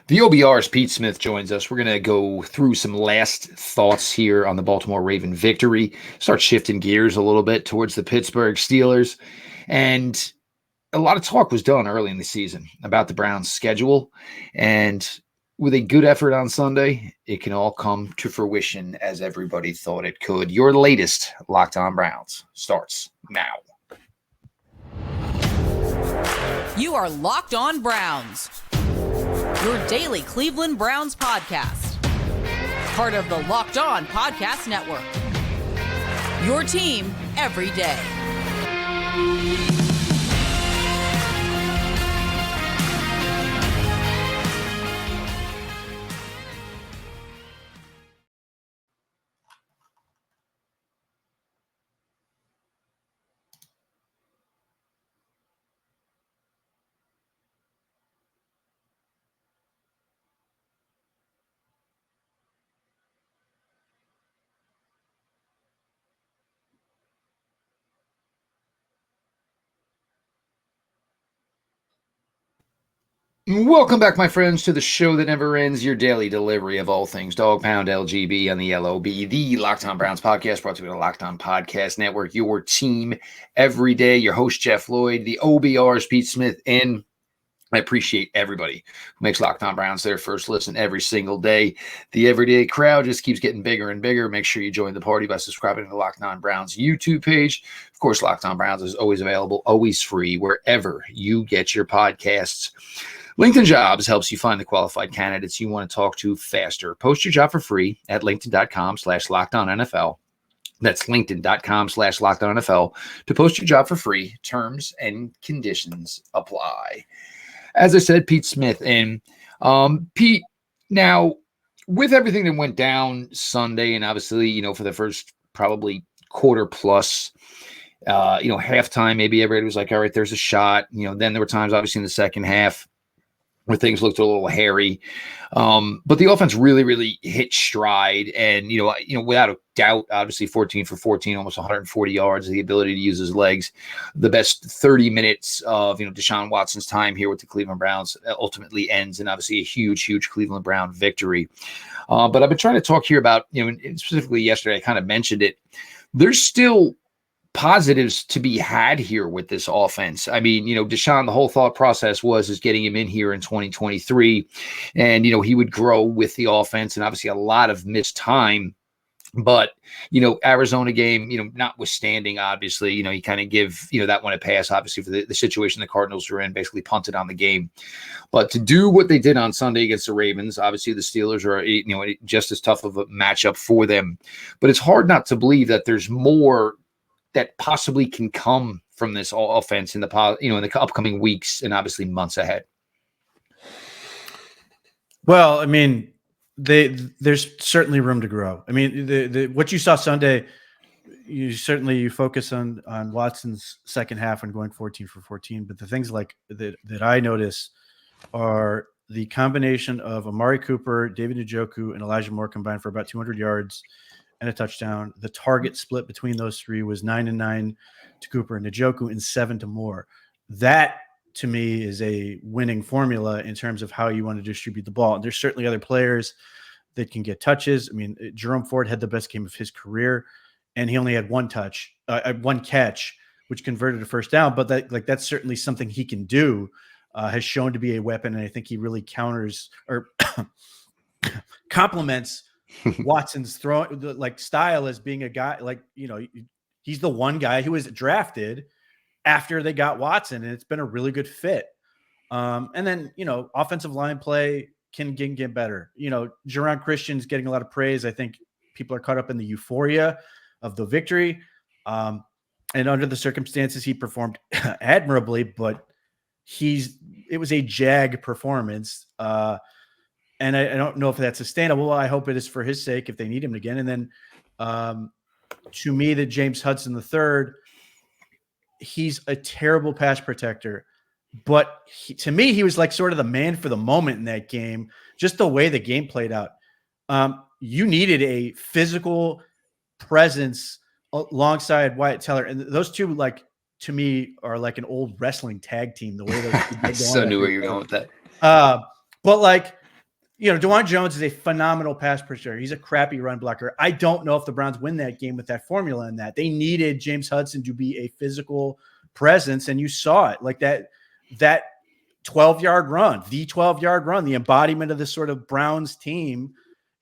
The OBR's Pete Smith joins us. We're going to go through some last thoughts here on the Baltimore Raven victory, start shifting gears a little bit towards the Pittsburgh Steelers. And a lot of talk was done early in the season about the Browns' schedule. And with a good effort on Sunday, it can all come to fruition as everybody thought it could. Your latest Locked On Browns starts now. You are Locked On Browns, your daily Cleveland Browns podcast. Part of the Locked On Podcast Network. Your team every day. Welcome back, my friends, to the show that never ends, your daily delivery of all things Dog Pound LGB on the LOB, the Locked On Browns podcast, brought to you by the Locked On Podcast Network, your team every day. Your host, Jeff Lloyd, the OBR's Pete Smith, and I appreciate everybody who makes Locked On Browns their first listen every single day. The everyday crowd just keeps getting bigger and bigger. Make sure you join the party by subscribing to the Locked On Browns YouTube page. Of course, Locked On Browns is always available, always free, wherever you get your podcasts. LinkedIn Jobs helps you find the qualified candidates you want to talk to faster. Post your job for free at linkedin.com/LockedOnNFL. That's linkedin.com/LockedOnNFL to post your job for free. Terms and conditions apply. As I said, Pete Smith. And Pete, now, with everything that went down Sunday, and obviously, for the first probably quarter plus, halftime, maybe everybody was like, all right, there's a shot. Then there were times, obviously, in the second half where things looked a little hairy. But the offense really, really hit stride. And, without a doubt, obviously 14 for 14, almost 140 yards, the ability to use his legs. The best 30 minutes of, Deshaun Watson's time here with the Cleveland Browns ultimately ends in obviously a huge, huge Cleveland Brown victory. But I've been trying to talk here about, and specifically yesterday, I kind of mentioned it. There's still positives to be had here with this offense. I mean, Deshaun, the whole thought process is getting him in here in 2023, and, he would grow with the offense, and obviously a lot of missed time. But, Arizona game, notwithstanding, obviously, you kind of give, that one a pass, obviously, for the situation the Cardinals were in, basically punted on the game. But to do what they did on Sunday against the Ravens, obviously the Steelers are, just as tough of a matchup for them. But it's hard not to believe that there's more that possibly can come from this offense in the upcoming weeks and obviously months ahead. Well, I mean, there's certainly room to grow. I mean, what you saw Sunday, you focus on Watson's second half and going 14 for 14, but the things like that I notice are the combination of Amari Cooper, David Njoku, and Elijah Moore combined for about 200 yards and a touchdown. The target split between those three was 9-9 to Cooper and Njoku and 7 to Moore. That, to me, is a winning formula in terms of how you want to distribute the ball. And there's certainly other players that can get touches. I mean, Jerome Ford had the best game of his career, and he only had one catch, which converted a first down. But that's certainly something he can do, has shown to be a weapon. And I think he really counters or complements Watson's throwing style as being a guy he's the one guy who was drafted after they got Watson, and it's been a really good fit. And then, offensive line play can get better. Jerron Christian's getting a lot of praise. I think people are caught up in the euphoria of the victory. And under the circumstances, he performed admirably, but it was a jag performance. And I don't know if that's sustainable. I hope it is for his sake if they need him again. And then to me, the James Hudson III, he's a terrible pass protector. But to me, he was sort of the man for the moment in that game, just the way the game played out. You needed a physical presence alongside Wyatt Teller. And those two, to me, are like an old wrestling tag team, the way those I so knew where you were going with that. But DeJuan Jones is a phenomenal pass pusher. He's a crappy run blocker. I don't know if the Browns win that game with that formula in that. They needed James Hudson to be a physical presence, and you saw it. Like that 12-yard run, the 12-yard run, the embodiment of this sort of Browns team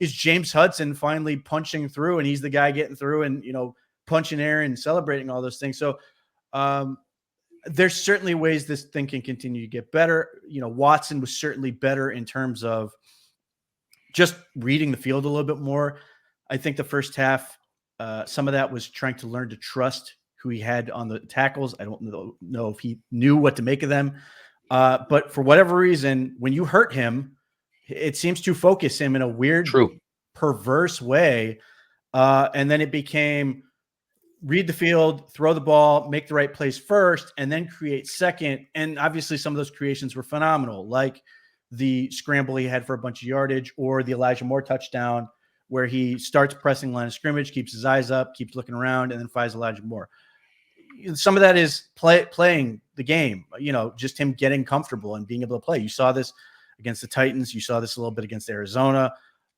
is James Hudson finally punching through, and he's the guy getting through and, punching air and celebrating all those things. So there's certainly ways this thing can continue to get better. Watson was certainly better in terms of just reading the field a little bit more. I think the first half, some of that was trying to learn to trust who he had on the tackles. I don't know if he knew what to make of them. But for whatever reason, when you hurt him, it seems to focus him in a weird, perverse way. And then it became read the field, throw the ball, make the right plays first, and then create second. And obviously some of those creations were phenomenal, like the scramble he had for a bunch of yardage, or the Elijah Moore touchdown where he starts pressing line of scrimmage, keeps his eyes up, keeps looking around, and then finds Elijah Moore. Some of that is playing the game, just him getting comfortable and being able to play. You saw this against the Titans. You saw this a little bit against Arizona.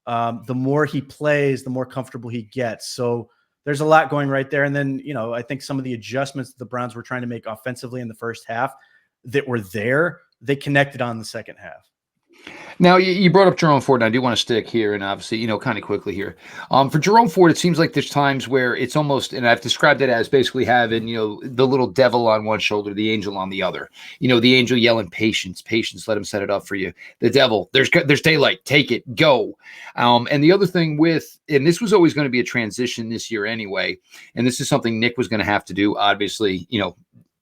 The more he plays, the more comfortable he gets. So there's a lot going right there. And then, I think some of the adjustments that the Browns were trying to make offensively in the first half that were there, they connected on the second half. Now, you brought up Jerome Ford, and I do want to stick here, and obviously, kind of quickly here. For Jerome Ford, it seems like there's times where it's almost, and I've described it as basically having, the little devil on one shoulder, the angel on the other. The angel yelling, patience, let him set it up for you. The devil, there's daylight, take it, go. And the other thing and this was always going to be a transition this year anyway, and this is something Nick was going to have to do, obviously,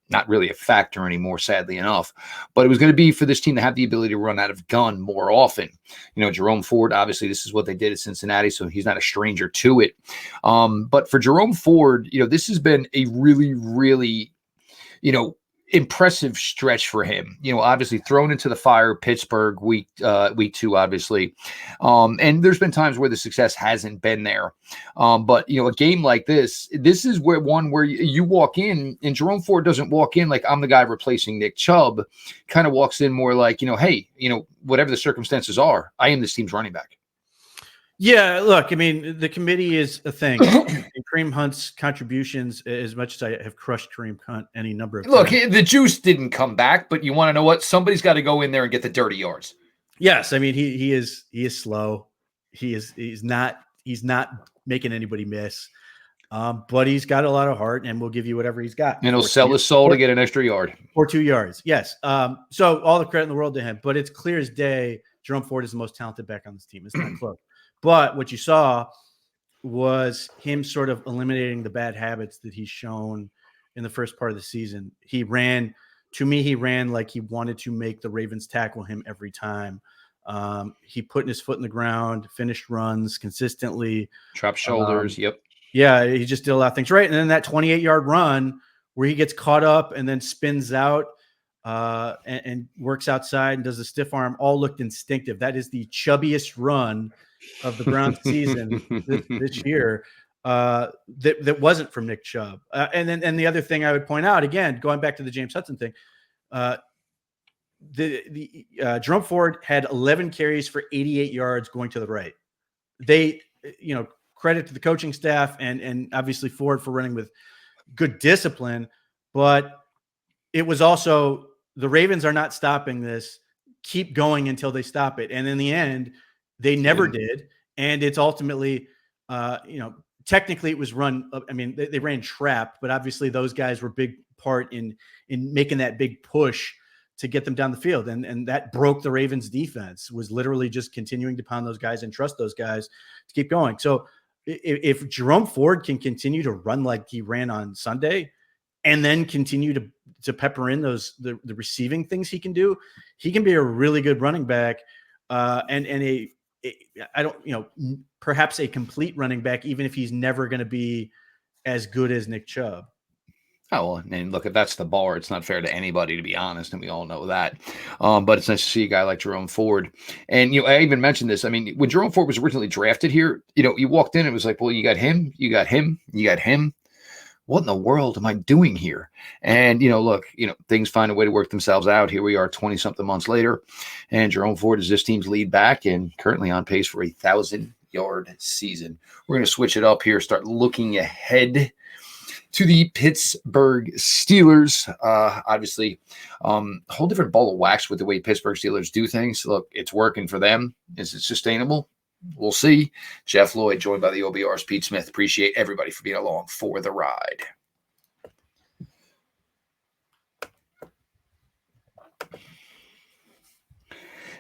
not really a factor anymore, sadly enough, but it was going to be for this team to have the ability to run out of gun more often. Jerome Ford, obviously this is what they did at Cincinnati, so he's not a stranger to it. But for Jerome Ford, this has been a really, really, impressive stretch for him. Obviously thrown into the fire, Pittsburgh week 2, obviously. And there's been times where the success hasn't been there. But a game like this is where you walk in, and Jerome Ford doesn't walk in like I'm the guy replacing Nick Chubb, kind of walks in more like, hey, whatever the circumstances are, I am this team's running back. Yeah, look, the committee is a thing. And Kareem Hunt's contributions, as much as I have crushed Kareem Hunt any number of times. Look, the juice didn't come back, but you want to know what? Somebody's got to go in there and get the dirty yards. Yes, he is slow. He's not making anybody miss. But he's got a lot of heart, and we'll give you whatever he's got. And he'll sell his soul to get an extra yard. Or 2 yards. Yes. So all the credit in the world to him, but it's clear as day Jerome Ford is the most talented back on this team. It's not close. But what you saw was him sort of eliminating the bad habits that he's shown in the first part of the season. He ran like he wanted to make the Ravens tackle him every time. He putting his foot in the ground, finished runs consistently. Trap shoulders, yep. Yeah, he just did a lot of things right. And then that 28-yard run where he gets caught up and then spins out and works outside and does a stiff arm, all looked instinctive. That is the chubbiest run of the Browns season this year that wasn't from Nick Chubb. And the other thing I would point out, again, going back to the James Hudson thing, Jerome Ford had 11 carries for 88 yards going to the right. They, credit to the coaching staff and obviously Ford for running with good discipline, but it was also the Ravens are not stopping this. Keep going until they stop it. And in the end, they never did. And it's ultimately, technically it was run. They ran trap, but obviously those guys were big part in making that big push to get them down the field. And that broke the Ravens defense, was literally just continuing to pound those guys and trust those guys to keep going. So if Jerome Ford can continue to run like he ran on Sunday and then continue to pepper in the receiving things he can do, he can be a really good running back perhaps a complete running back, even if he's never going to be as good as Nick Chubb. Oh, well, and look, if that's the bar, it's not fair to anybody, to be honest, and we all know that. But it's nice to see a guy like Jerome Ford. And, I even mentioned this. When Jerome Ford was originally drafted here, you walked in, it was like, well, you got him, you got him, you got him. what in the world am I doing here? And, look, things find a way to work themselves out. Here we are 20-something months later, and Jerome Ford is this team's lead back and currently on pace for a 1,000-yard season. We're going to switch it up here, start looking ahead to the Pittsburgh Steelers. Obviously, whole different ball of wax with the way Pittsburgh Steelers do things. Look, it's working for them. Is it sustainable? We'll see. Jeff Lloyd, joined by the OBR's Pete Smith. Appreciate everybody for being along for the ride.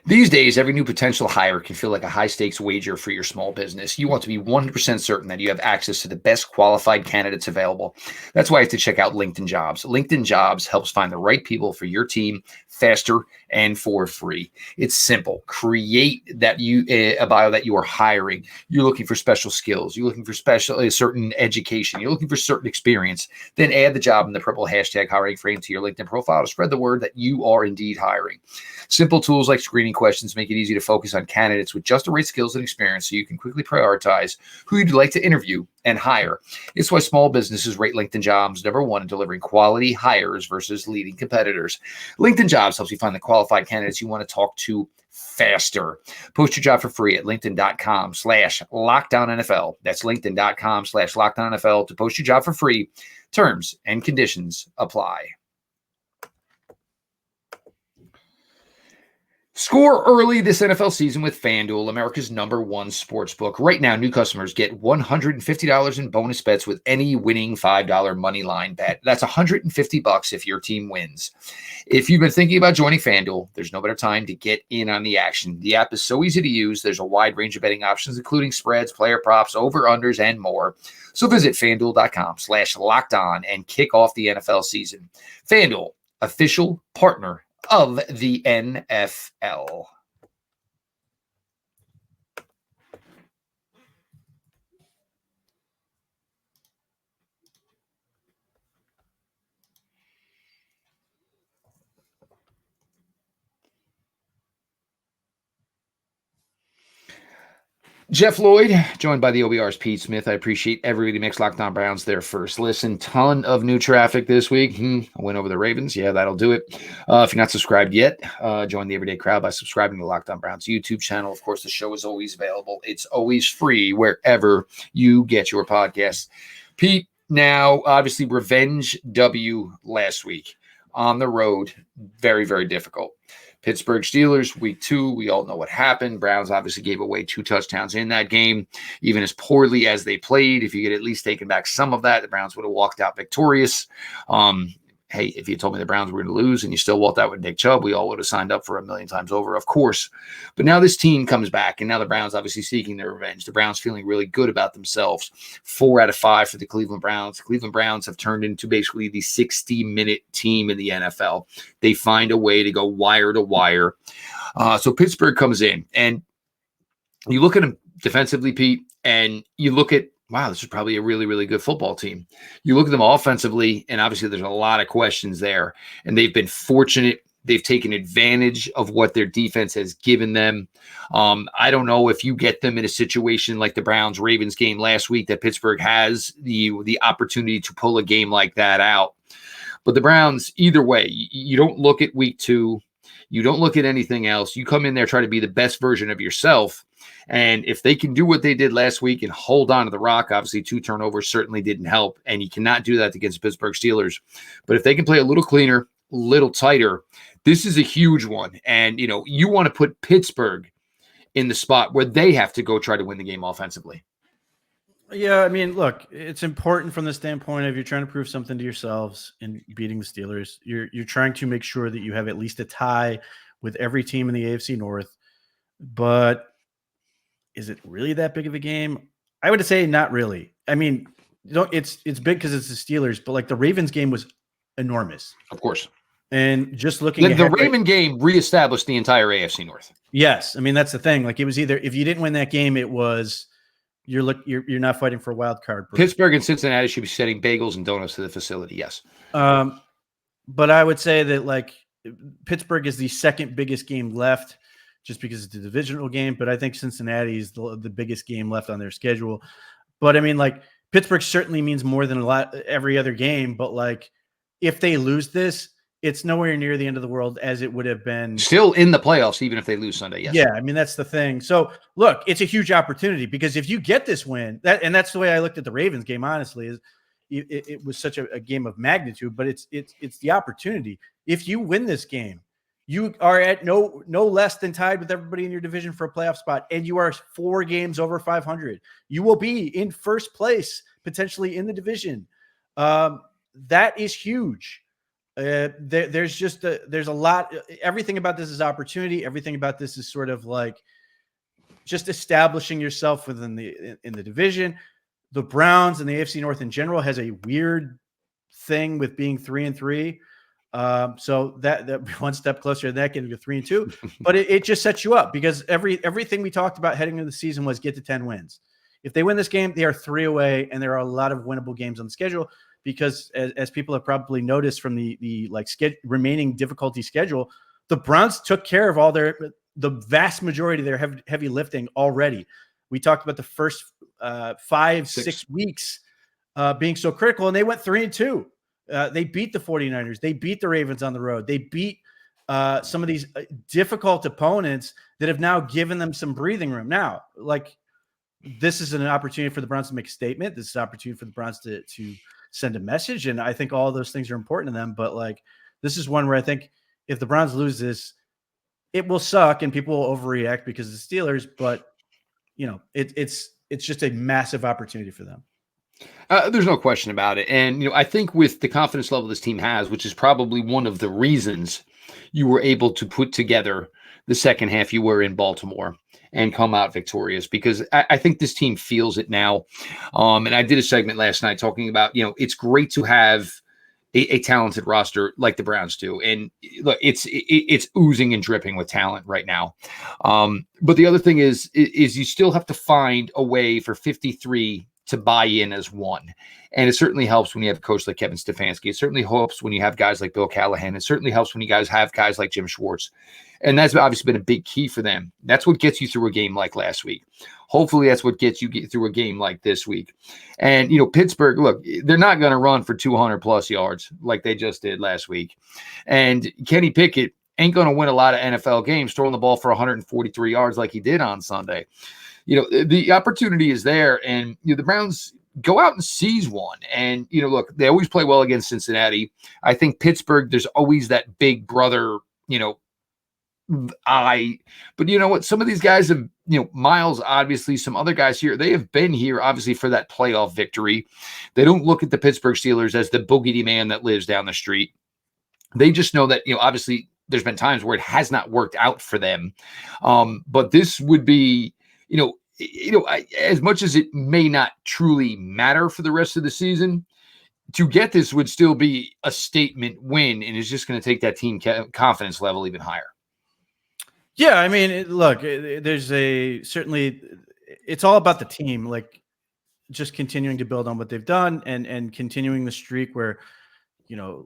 These days, every new potential hire can feel like a high-stakes wager for your small business. You want to be 100% certain that you have access to the best qualified candidates available. That's why you have to check out LinkedIn Jobs. LinkedIn Jobs helps find the right people for your team faster and for free. It's simple. Create a bio that you are hiring. You're looking for special skills. You're looking for certain education. You're looking for certain experience. Then add the job in the purple hashtag hiring frame to your LinkedIn profile to spread the word that you are indeed hiring. Simple tools like screening questions make it easy to focus on candidates with just the right skills and experience so you can quickly prioritize who you'd like to interview and hire. It's why small businesses rate LinkedIn Jobs number one in delivering quality hires versus leading competitors. LinkedIn Jobs helps you find the qualified candidates you want to talk to faster. Post your job for free at linkedin.com/LockedOnNFL. That's linkedin.com/LockedOnNFL to post your job for free. Terms and conditions apply. Score early this NFL season with FanDuel, America's #1 sportsbook. Right now, new customers get $150 in bonus bets with any winning $5 money line bet. That's $150 if your team wins. If you've been thinking about joining FanDuel, there's no better time to get in on the action. The app is so easy to use. There's a wide range of betting options, including spreads, player props, over-unders, and more. So visit FanDuel.com/LockedOn and kick off the NFL season. FanDuel, official partner of the NFL. Jeff Lloyd, joined by the OBR's Pete Smith. I appreciate everybody makes Locked On Browns their first listen. Ton of new traffic this week. I went over the Ravens. Yeah, that'll do it. If you're not subscribed yet, join the everyday crowd by subscribing to the Locked On Browns YouTube channel. Of course, the show is always available. It's always free wherever you get your podcasts. Pete, now, obviously, revenge W last week on the road. Very, very difficult. Pittsburgh Steelers, week 2, we all know what happened. Browns obviously gave away 2 touchdowns in that game. Even as poorly as they played, if you could at least taken back some of that, the Browns would have walked out victorious. Hey, if you told me the Browns were going to lose and you still walked out with Nick Chubb, we all would have signed up for a million times over, of course. But now this team comes back, and now the Browns obviously seeking their revenge. The Browns feeling really good about themselves. 4 out of 5 for the Cleveland Browns. The Cleveland Browns have turned into basically the 60-minute team in the NFL. They find a way to go wire to wire. So Pittsburgh comes in, and you look at them defensively, Pete, and you look at, wow, this is probably a really, really good football team. You look at them offensively, and obviously there's a lot of questions there. And they've been fortunate. They've taken advantage of what their defense has given them. I don't know if you get them in a situation like the Browns-Ravens game last week that Pittsburgh has the opportunity to pull a game like that out. But the Browns, either way, you don't look at week 2. You don't look at anything else. You come in there, try to be the best version of yourself. And if they can do what they did last week and hold on to the rock, obviously 2 turnovers certainly didn't help. And you cannot do that against the Pittsburgh Steelers. But if they can play a little cleaner, a little tighter, this is a huge one. And, you want to put Pittsburgh in the spot where they have to go try to win the game offensively. Yeah, I mean, look, it's important from the standpoint of you're trying to prove something to yourselves in beating the Steelers. You're trying to make sure that you have at least a tie with every team in the AFC North. But is it really that big of a game? I would say not really. I mean, it's big because it's the Steelers, but like the Ravens game was enormous. Of course. And just looking the Raven game reestablished the entire AFC North. Yes. I mean, that's the thing. Like it was either, if you didn't win that game, it was you're not fighting for a wild card. Pittsburgh and Cincinnati should be sending bagels and donuts to the facility. Yes. But I would say that like Pittsburgh is the second biggest game left just because it's a divisional game. But I think Cincinnati is the biggest game left on their schedule. But I mean, like Pittsburgh certainly means more than a lot every other game, but like if they lose this, it's nowhere near the end of the world as it would have been. Still in the playoffs, even if they lose Sunday. Yes. Yeah, I mean, that's the thing. So look, it's a huge opportunity because if you get this win, that's the way I looked at the Ravens game, honestly, is it was such a game of magnitude, but it's the opportunity. If you win this game, you are at no less than tied with everybody in your division for a playoff spot, and you are 4 games over 500. You will be in first place, potentially in the division. That is huge. There's a lot. Everything about this is opportunity. Everything about this is sort of like just establishing yourself in the division. The Browns and the AFC North in general has a weird thing with being 3-3. So that one step closer to that, getting to 3-2, but it just sets you up because everything we talked about heading into the season was get to 10 wins. If they win this game, they are 3 away, and there are a lot of winnable games on the schedule because as people have probably noticed from the remaining difficulty schedule, the Browns took care of the vast majority of their heavy lifting already. We talked about the first 5-6 weeks being so critical, and they went 3-2. They beat the 49ers. They beat the Ravens on the road. They beat some of these difficult opponents that have now given them some breathing room. Now, like, this is an opportunity for the Browns to make a statement. This is an opportunity for the Browns to send a message. And I think all of those things are important to them. But, like, this is one where I think if the Browns lose this, it will suck and people will overreact because of the Steelers. But, you know, it's just a massive opportunity for them. There's no question about it. And, I think with the confidence level this team has, which is probably one of the reasons you were able to put together the second half you were in Baltimore and come out victorious, because I think this team feels it now. And I did a segment last night talking about, it's great to have a talented roster like the Browns do. And look, it's oozing and dripping with talent right now. But the other thing is you still have to find a way for 53 to buy in as one. And it certainly helps when you have a coach like Kevin Stefanski. It certainly helps when you have guys like Bill Callahan. It certainly helps when you guys have guys like Jim Schwartz. And that's obviously been a big key for them. That's what gets you through a game like last week. Hopefully that's what gets you through a game like this week. And, Pittsburgh, look, they're not going to run for 200 plus yards like they just did last week. And Kenny Pickett ain't going to win a lot of NFL games throwing the ball for 143 yards like he did on Sunday. The opportunity is there, and the Browns go out and seize one. And, look, they always play well against Cincinnati. I think Pittsburgh, there's always that big brother, eye. But you know what? Some of these guys have, Miles, obviously, some other guys here, they have been here, obviously, for that playoff victory. They don't look at the Pittsburgh Steelers as the boogeyman man that lives down the street. They just know that, obviously, there's been times where it has not worked out for them. But this would be, as much as it may not truly matter for the rest of the season, to get this would still be a statement win, and it's just going to take that team confidence level even higher. Yeah, I mean, there's certainly it's all about the team, like just continuing to build on what they've done and continuing the streak where,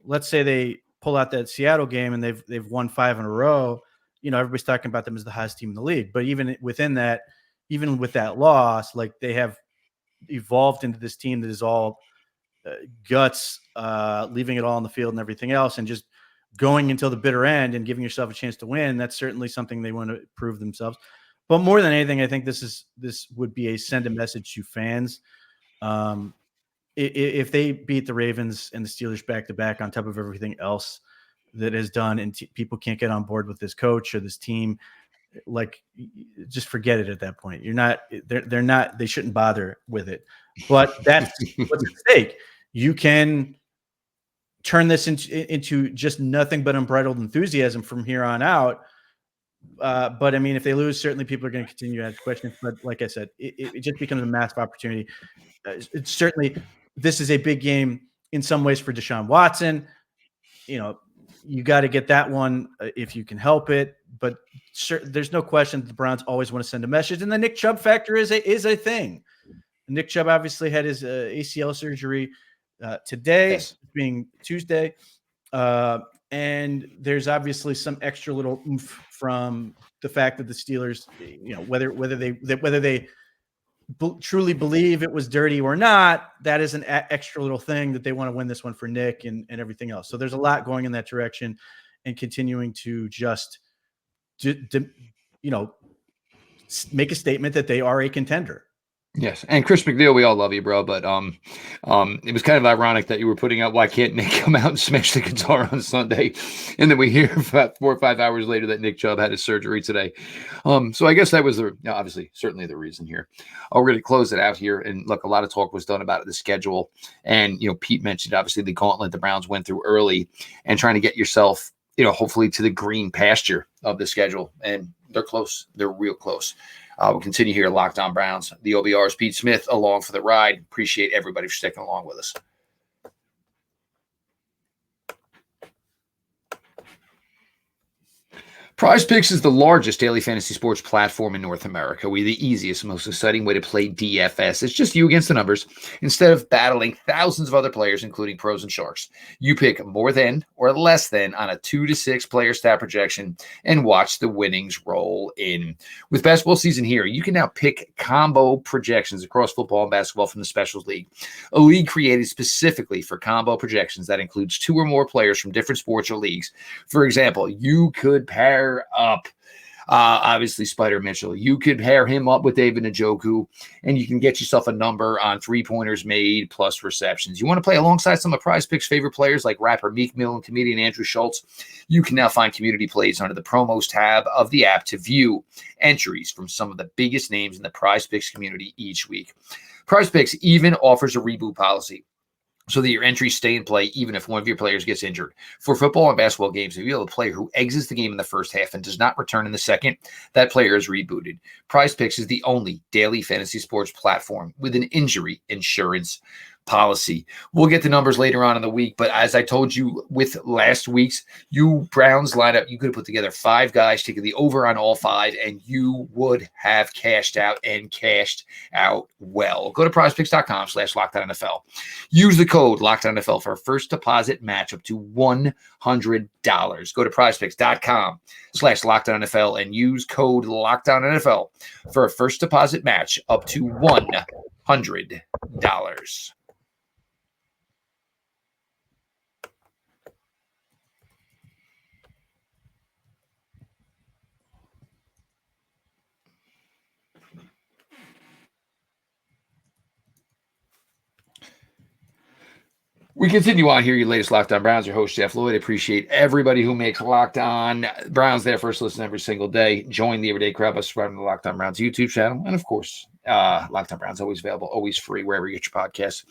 let's say they pull out that Seattle game and they've won 5 in a row. Everybody's talking about them as the hottest team in the league, but even within that, even with that loss, like they have evolved into this team that is all guts, leaving it all on the field and everything else, and just going until the bitter end and giving yourself a chance to win. That's certainly something they want to prove themselves. But more than anything, I think this would be send a message to fans. If they beat the Ravens and the Steelers back to back on top of everything else that is done, and people can't get on board with this coach or this team, like, just forget it at that point. They shouldn't bother with it. But that's what's at stake. You can turn this into just nothing but unbridled enthusiasm from here on out. But I mean, if they lose, certainly people are going to continue to ask questions. But like I said, it just becomes a massive opportunity. It's certainly, this is a big game in some ways for Deshaun Watson. You got to get that one if you can help it. But there's no question that the Browns always want to send a message. And the Nick Chubb factor is a thing. Nick Chubb obviously had his ACL surgery today, yes, being Tuesday. And there's obviously some extra little oomph from the fact that the Steelers, whether they truly believe it was dirty or not, that is an extra little thing that they want to win this one for Nick and everything else. So there's a lot going in that direction, and continuing to just, make a statement that they are a contender. Yes, and Chris McNeil, we all love you, bro. But it was kind of ironic that you were putting out, "Why can't Nick come out and smash the guitar on Sunday?" And then we hear about 4 or 5 hours later that Nick Chubb had his surgery today. So I guess that was obviously certainly the reason here. We're going to close it out here, and look, a lot of talk was done about the schedule, and Pete mentioned obviously the gauntlet the Browns went through early, and trying to get yourself, hopefully to the green pasture of the schedule, and they're close. They're real close. We'll continue here at Locked On Browns. The OBR's Pete Smith along for the ride. Appreciate everybody for sticking along with us. PrizePicks is the largest daily fantasy sports platform in North America. We're the easiest, most exciting way to play DFS. It's just you against the numbers instead of battling thousands of other players, including pros and sharks. You pick more than or less than on a 2 to 6 player stat projection and watch the winnings roll in. With basketball season here, you can now pick combo projections across football and basketball from the Specials League, a league created specifically for combo projections that includes 2 or more players from different sports or leagues. For example, you could pair up obviously Spider Mitchell. You could pair him up with David Njoku, and you can get yourself a number on 3-pointers made plus receptions. You want to play alongside some of PrizePicks' favorite players like rapper Meek Mill and comedian Andrew Schultz? You can now find community plays under the promos tab of the app to view entries from some of the biggest names in the PrizePicks community each week. PrizePicks even offers a reboot policy, so that your entries stay in play even if one of your players gets injured. For football and basketball games, if you have a player who exits the game in the first half and does not return in the second, that player is rebooted. PrizePicks is the only daily fantasy sports platform with an injury insurance policy. We'll get the numbers later on in the week, but as I told you with last week's Browns lineup, you could have put together 5 guys, taking the over on all 5, and you would have cashed out and cashed out well. Go to prizepicks.com/LockedOnNFL. Use the code LockedOnNFL for a first deposit match up to $100. Go to prizepicks.com/LockedOnNFL and use code LockedOnNFL for a first deposit match up to $100. We continue on here, your latest Locked On Browns. Your host, Jeff Lloyd. I appreciate everybody who makes Locked On Browns their first listen every single day. Join the everyday crowd by subscribing to the Locked On Browns YouTube channel. And, of course, Locked On Browns, always available, always free, wherever you get your podcasts.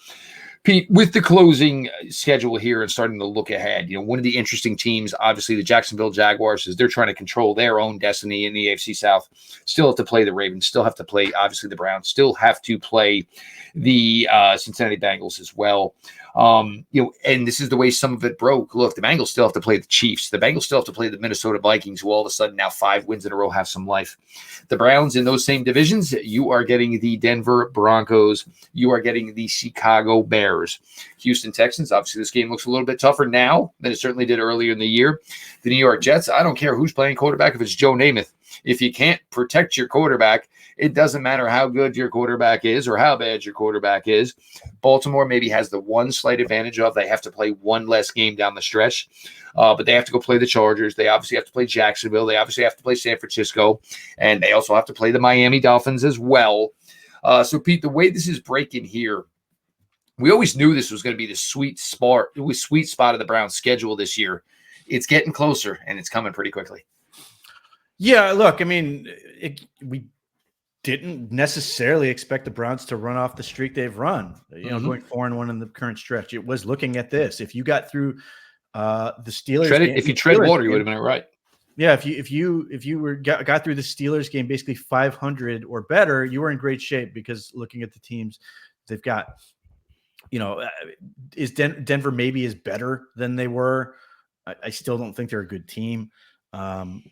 Pete, with the closing schedule here and starting to look ahead, one of the interesting teams, obviously the Jacksonville Jaguars, is they're trying to control their own destiny in the AFC South. Still have to play the Ravens, still have to play, obviously, the Browns, still have to play the Cincinnati Bengals as well. And this is the way some of it broke. Look, the Bengals still have to play the Chiefs. The Bengals still have to play the Minnesota Vikings, who all of a sudden now 5 wins in a row have some life. The Browns in those same divisions, you are getting the Denver Broncos. You are getting the Chicago Bears. Houston Texans, obviously this game looks a little bit tougher now than it certainly did earlier in the year. The New York Jets, I don't care who's playing quarterback if it's Joe Namath. If you can't protect your quarterback, it doesn't matter how good your quarterback is or how bad your quarterback is. Baltimore maybe has the one slight advantage of they have to play one less game down the stretch, but they have to go play the Chargers. They obviously have to play Jacksonville. They obviously have to play San Francisco, and they also have to play the Miami Dolphins as well. So, Pete, the way this is breaking here, we always knew this was going to be the sweet spot of the Browns' schedule this year. It's getting closer, and it's coming pretty quickly. Yeah, look, I mean, we didn't necessarily expect the Browns to run off the streak they've run, going 4-1 in the current stretch. It was looking at this. If you got through the Steelers game, if you tread water, you would have been right. Yeah, if you got through the Steelers game basically 500 or better, you were in great shape, because looking at the teams they've got, is Denver maybe is better than they were. I still don't think they're a good team. The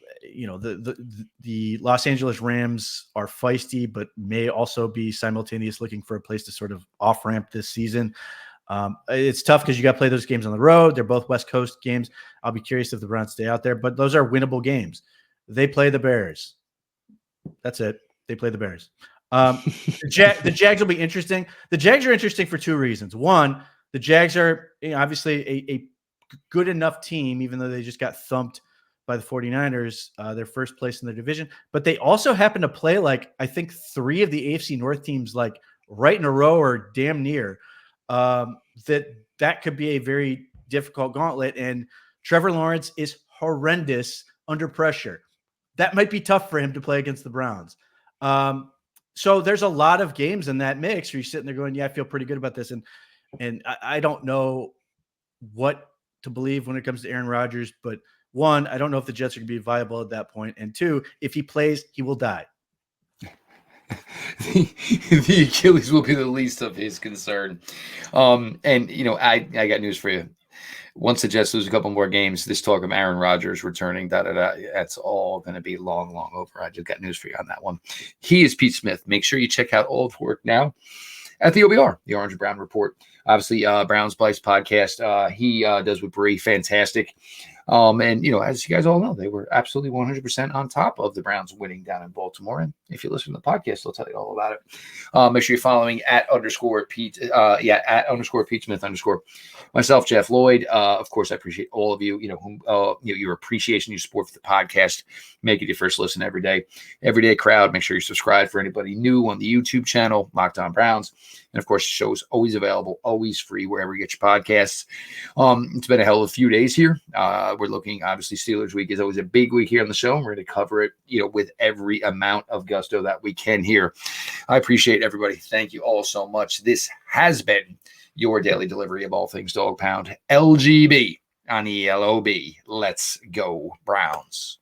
Los Angeles Rams are feisty, but may also be simultaneous looking for a place to sort of off ramp this season. It's tough because you got to play those games on the road. They're both West Coast games. I'll be curious if the Browns stay out there, but those are winnable games. They play the Bears. That's it. They play the Bears. The Jags will be interesting. The Jags are interesting for two reasons. One, the Jags are obviously a good enough team, even though they just got thumped by the 49ers, their first place in their division. But they also happen to play I think 3 of the AFC North teams right in a row or damn near. That could be a very difficult gauntlet. And Trevor Lawrence is horrendous under pressure. That might be tough for him to play against the Browns. So there's a lot of games in that mix where you're sitting there going, yeah, I feel pretty good about this. And I don't know what to believe when it comes to Aaron Rodgers, but one, I don't know if the Jets are going to be viable at that point. And two, if he plays, he will die. The Achilles will be the least of his concern. And, I got news for you. Once the Jets lose a couple more games, this talk of Aaron Rodgers returning, that's all going to be long, long over. I just got news for you on that one. He is Pete Smith. Make sure you check out all of work now at the OBR, the Orange and Brown Report. Obviously, Brown's Place podcast. He does with Bree. Fantastic. And, as you guys all know, they were absolutely 100% on top of the Browns winning down in Baltimore. And if you listen to the podcast, they'll tell you all about it. Make sure you're following at _Pete, at _Pete Smith _ myself, Jeff Lloyd. Of course, I appreciate all of you, your appreciation, your support for the podcast. Make it your first listen every day. Everyday crowd. Make sure you subscribe for anybody new on the YouTube channel, Locked On Browns. And of course, the show is always available, always free wherever you get your podcasts. It's been a hell of a few days here. We're looking, obviously, Steelers week is always a big week here on the show. We're going to cover it, with every amount of gusto that we can here. I appreciate everybody. Thank you all so much. This has been your daily delivery of all things Dog Pound. LGB on the LOB. Let's go, Browns.